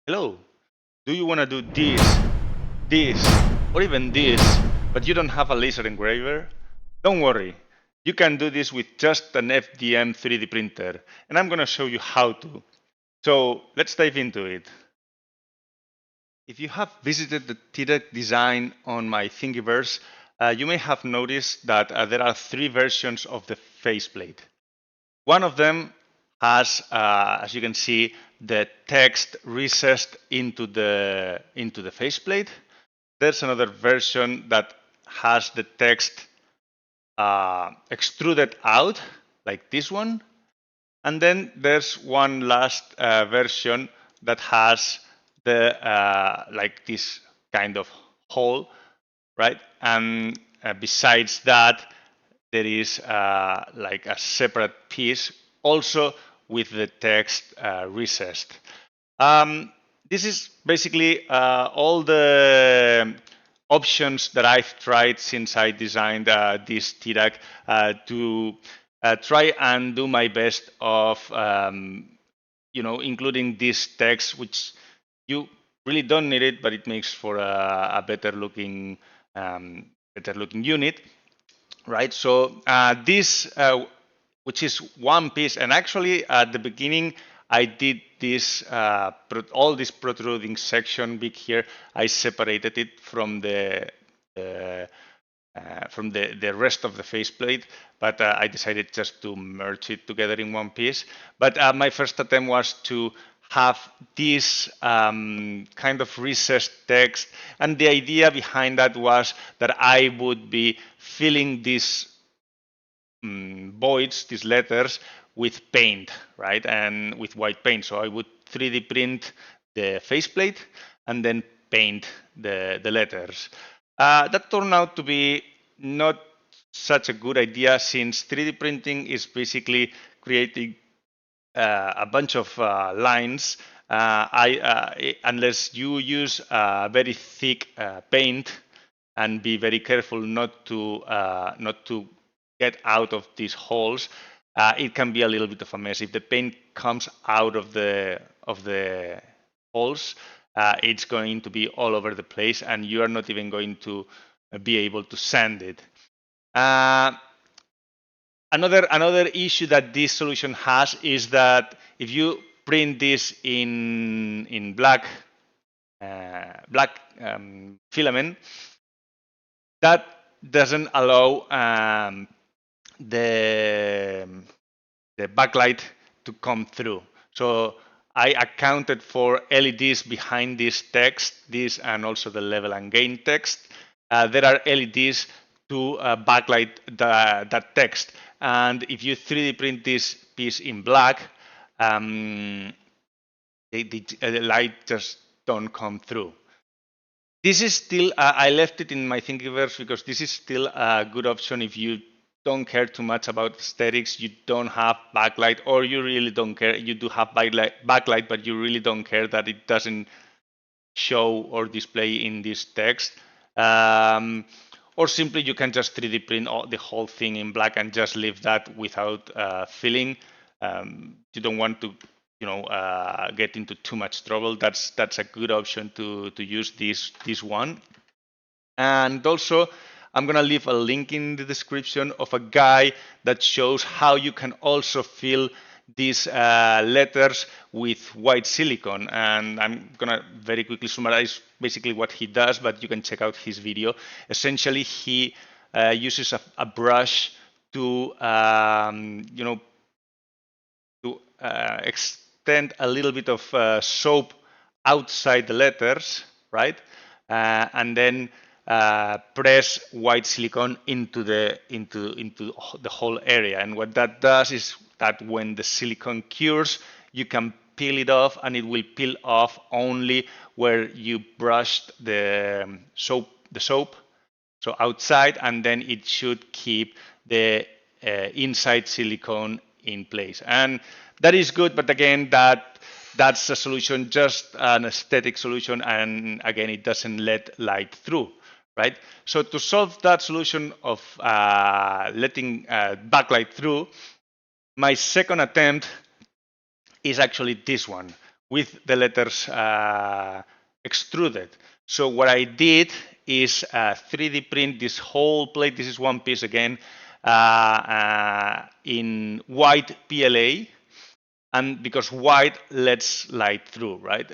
Hello, do you want to do this, or even this, but you don't have a laser engraver? Don't worry, you can do this with just an FDM 3D printer, and I'm going to show you how to. So let's dive into it. If you have visited the TDEC design on my Thingiverse, you may have noticed that there are three versions of the faceplate. One of them has, as you can see, the text recessed into the faceplate. There's another version that has the text extruded out, like this one. And then there's one last version that has the like this kind of hole, right? And besides that, there is like a separate piece also with the text recessed. This is basically all the options that I've tried since I designed this TDAC to try and do my best of including this text, which you really don't need it, but it makes for a better looking unit, right? So this, which is one piece, and actually at the beginning I did this all this protruding section big here. I separated it uh, from the rest of the faceplate, but I decided just to merge it together in one piece. But my first attempt was to have this kind of recessed text, and the idea behind that was that I would be filling these voids, these letters, with paint, right, and with white paint. So I would 3D print the faceplate and then paint the letters. That turned out to be not such a good idea, since 3D printing is basically creating a bunch of lines. Unless you use very thick paint and be very careful not to get out of these holes, it can be a little bit of a mess. If the paint comes out of the holes, it's going to be all over the place, and you are not even going to be able to sand it. Another issue that this solution has is that if you print this in black filament, that doesn't allow the the backlight to come through. So I accounted for LEDs behind this text, this and also the level and gain text. There are LEDs to backlight that text. And if you 3D print this piece in black, the light just don't come through. This is still, I left it in my Thingiverse because this is still a good option if you don't care too much about aesthetics, you don't have backlight, or you really don't care, you do have backlight, but you really don't care that it doesn't show or display in this text. Or simply you can just 3D print the whole thing in black and just leave that without filling. You don't want to get into too much trouble. That's a good option to use this one. And also, I'm gonna leave a link in the description of a guide that shows how you can also fill these letters with white silicone. And I'm gonna very quickly summarize basically what he does, but you can check out his video. Essentially, he uses a brush to extend a little bit of soap outside the letters, right? And then press white silicone into the whole area. And what that does is that when the silicone cures, you can peel it off, and it will peel off only where you brushed the soap, so outside, and then it should keep the inside silicone in place. And that is good, but again, that's a solution, just an aesthetic solution, and again, it doesn't let light through, right? So to solve that solution of letting backlight through, my second attempt is actually this one, with the letters extruded. So what I did is 3D print this whole plate. This is one piece again in white PLA. And because white lets light through, right?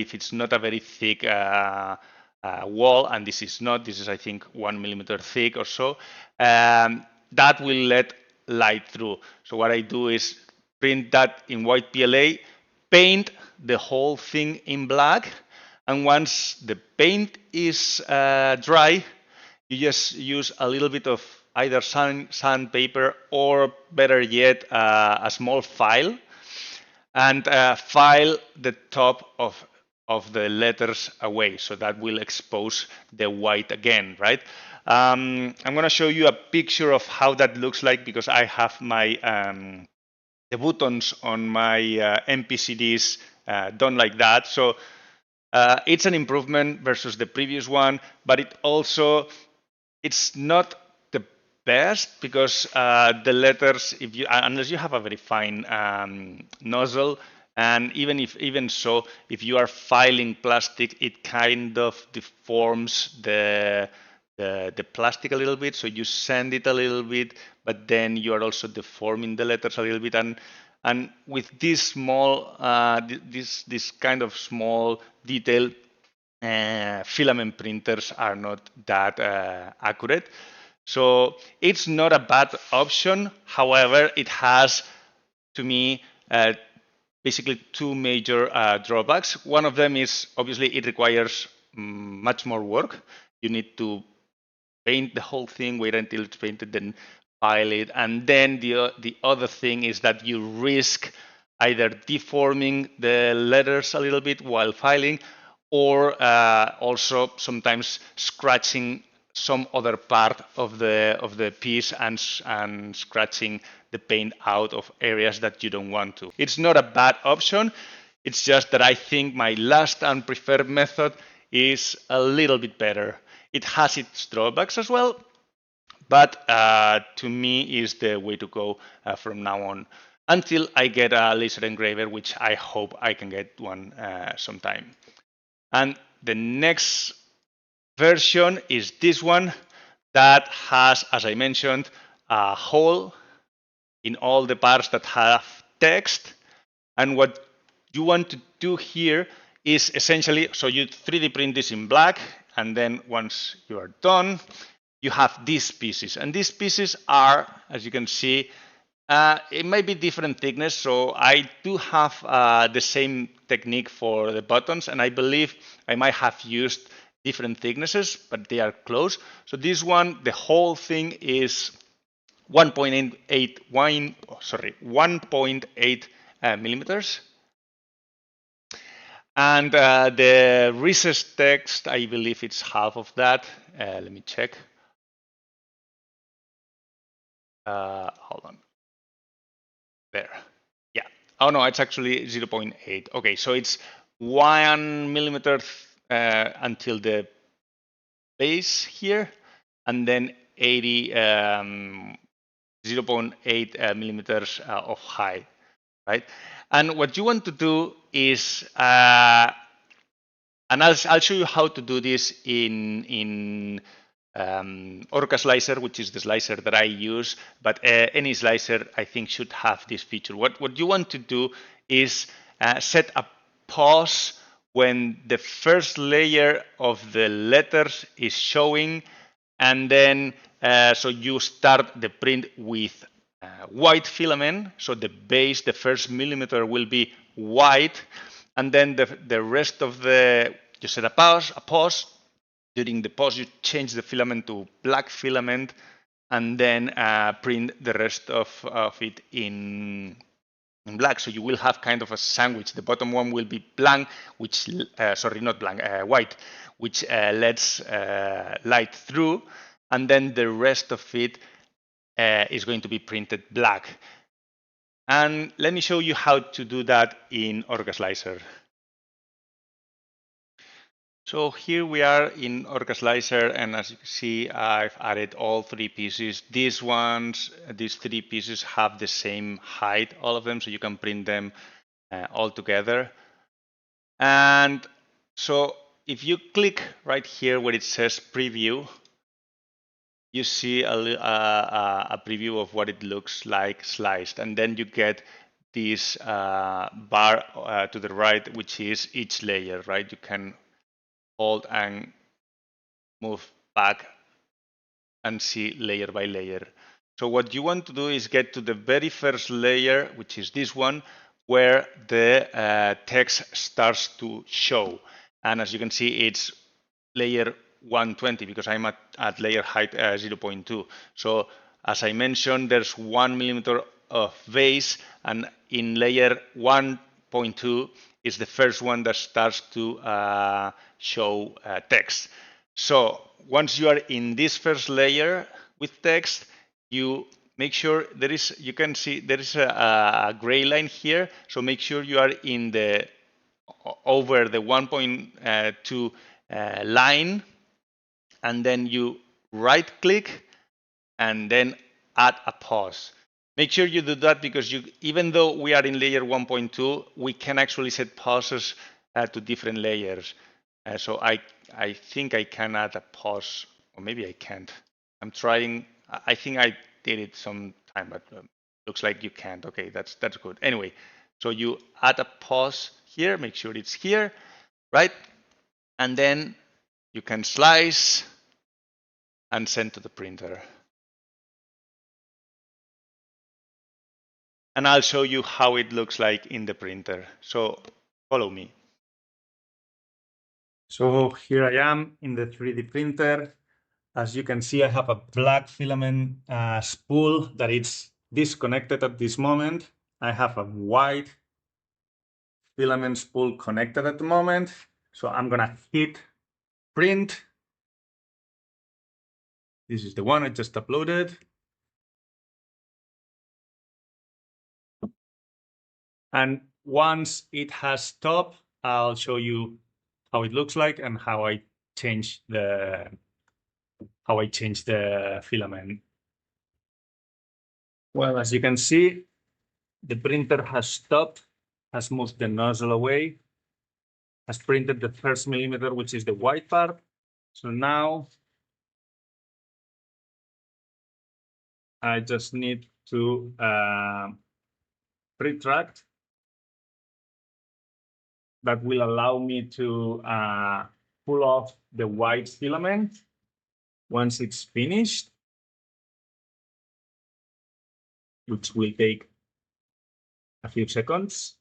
If it's not a very thick wall, and this is not, this is I think 1 millimeter thick or so, that will let light through. So what I do is print that in white PLA, paint the whole thing in black, and once the paint is dry, you just use a little bit of either sandpaper or better yet, a small file, and file the top of the letters away. So that will expose the white again, right? I'm going to show you a picture of how that looks like because I have my the buttons on my MPCDs done like that. So it's an improvement versus the previous one, but it's not the best because the letters, if you unless you have a very fine nozzle, and even so, if you are filing plastic, it kind of deforms the plastic a little bit. So you sand it a little bit, but then you are also deforming the letters a little bit. And with this small, this kind of small detail, filament printers are not that accurate. So it's not a bad option. However, it has, to me, basically two major drawbacks. One of them is obviously it requires much more work. You need to paint the whole thing, wait until it's painted, then file it. And then the other thing is that you risk either deforming the letters a little bit while filing, or also sometimes scratching some other part of the piece and scratching the paint out of areas that you don't want to. It's not a bad option. It's just that I think my last and preferred method is a little bit better. It has its drawbacks as well, but to me is the way to go from now on until I get a laser engraver, which I hope I can get one sometime. And the next version is this one that has, as I mentioned, a hole in all the parts that have text. And what you want to do here is essentially, so you 3D print this in black, and then once you are done, you have these pieces. And these pieces are, as you can see, it might be different thickness. So I do have the same technique for the buttons, and I believe I might have used different thicknesses, but they are close. So this one, the whole thing is 1.8 millimeters. And the recessed text, I believe it's half of that. Let me check. Hold on. There. Yeah. Oh, no, it's actually 0.8. Okay, so it's 1 millimeter until the base here, and then 0.8 millimeters of height, right? And what you want to do is, and I'll show you how to do this in Orca Slicer, which is the slicer that I use, but any slicer I think should have this feature. What you want to do is set a pause when the first layer of the letters is showing, and then so you start the print with white filament. So the base, the first millimeter will be white, and then the rest of you set a pause. During the pause, you change the filament to black filament, and then print the rest of it in black. So you will have kind of a sandwich. The bottom one will be blank, which sorry, not blank, white, which lets light through, and then the rest of it is going to be printed black. And let me show you how to do that in Orca Slicer. So here we are in Orca Slicer, and as you can see, I've added all three pieces. These 3 pieces have the same height, all of them, so you can print them all together. And so if you click right here where it says preview, you see a preview of what it looks like sliced. And then you get this bar to the right, which is each layer, right? You can hold and move back and see layer by layer. So what you want to do is get to the very first layer, which is this one, where the text starts to show. And as you can see, it's layer 120 because I'm at layer height 0.2. So as I mentioned, there's 1 millimeter of base, and in layer 1.2 is the first one that starts to show text. So once you are in this first layer with text, you make sure there is, you can see there is a gray line here. So make sure you are in the over the 1.2 line, and then you right click and then add a pause. Make sure you do that because even though we are in layer 1.2, we can actually set pauses to different layers. So I think I can add a pause, or maybe I can't. I'm trying. I think I did it some time, but looks like you can't. Okay, that's good. Anyway, so you add a pause here. Make sure it's here, right? And then you can slice and send to the printer. And I'll show you how it looks like in the printer. So follow me. So here I am in the 3D printer. As you can see, I have a black filament spool that is disconnected at this moment. I have a white filament spool connected at the moment. So I'm gonna hit print. This is the one I just uploaded. And once it has stopped, I'll show you how it looks like and how I change the filament. Well, as you can see, the printer has stopped, has moved the nozzle away, has printed the first millimeter, which is the white part. So now I just need to retract. That will allow me to pull off the white filament once it's finished, which will take a few seconds.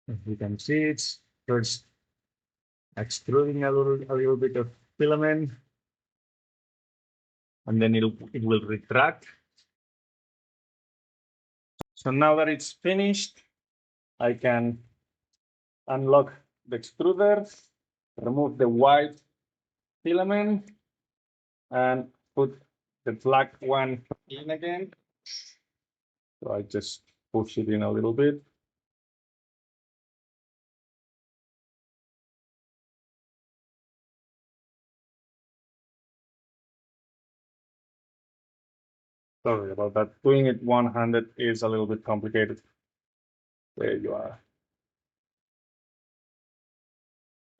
As you can see, it's first extruding a little bit of filament, and then it will retract. So now that it's finished, I can unlock the extruder, remove the white filament, and put the black one in again. So I just push it in a little bit. Sorry about that. Doing it one-handed is a little bit complicated. There you are.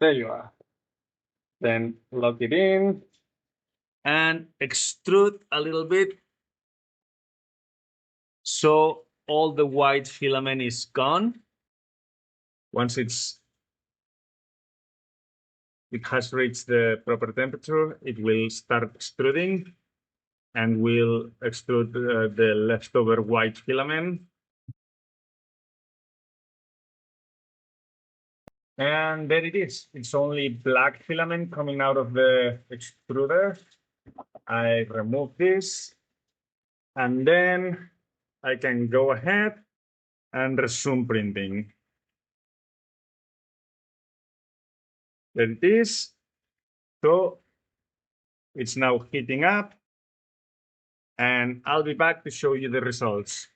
There you are. Then lock it in and extrude a little bit. So all the white filament is gone. Once it has reached the proper temperature, it will start extruding and will extrude the leftover white filament. And there it is. It's only black filament coming out of the extruder. I remove this, and then I can go ahead and resume printing. There it is. So it's now heating up, and I'll be back to show you the results.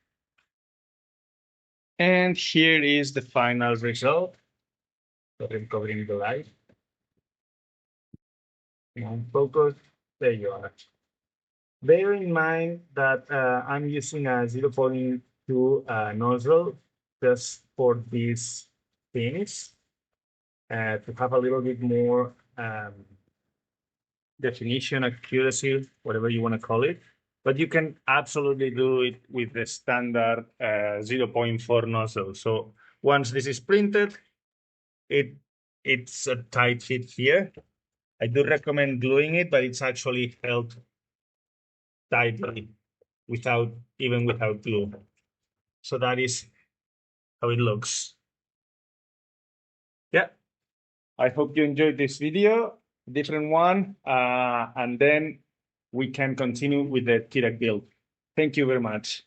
And here is the final result. So I'm covering the light. And focus. There you are. Bear in mind that I'm using a 0.2 nozzle, just for this finish to have a little bit more definition, accuracy, whatever you want to call it. But you can absolutely do it with the standard 0.4 nozzle. So once this is printed, it's a tight fit here. I do recommend gluing it, but it's actually held tightly even without glue. So that is how it looks. Yeah, I hope you enjoyed this video, different one, and then we can continue with the Kirak build. Thank you very much.